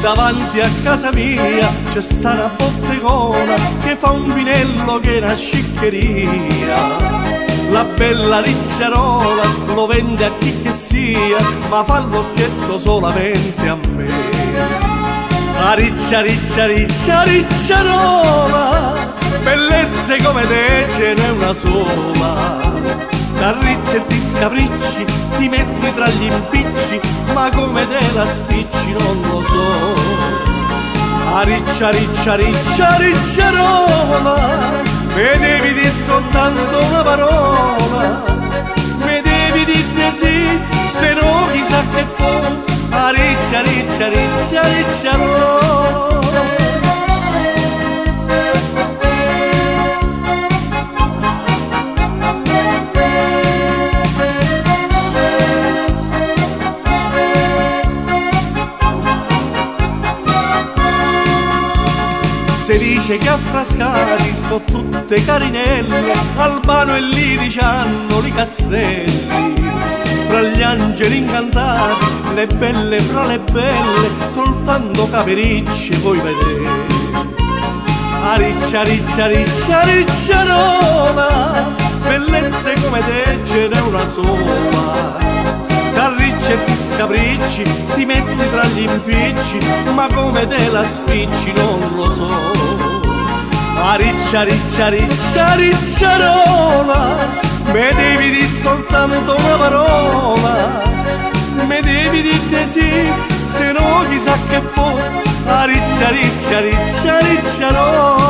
Davanti a casa mia c'è sta una bottegona che fa un vinello che è una sciccheria. La bella ricciarola lo vende a chi che sia, ma fa l'occhietto solamente a me. La riccia, riccia, riccia, ricciarola, bellezze come te ce n'è una sola. T'arricci e ti scapricci, ti metti tra gli impicci, ma come te la spicci non lo so. La riccia, riccia, riccia, ricciarola, mi devi dire soltanto una parola, mi devi dire sì, se no chissà che fa. La riccia, riccia, riccia, ricciarola. Si dice che a Frascati sono tutte carinelle, Albano e Lirici hanno i castelli. Fra gli angeli incantati, le belle fra le belle, soltanto capericci vuoi vedere. A riccia, riccia, riccia, ricciarola, bellezze come te ce n'è una sola. T'arricci e ti scapricci, ti metti tra gli impicci, ma come te la spicci non lo so. A riccia, riccia, riccia, ricciarola, me devi dire soltanto una parola, me devi dire sì, se no chissà che può. A riccia, riccia, riccia, ricciarola.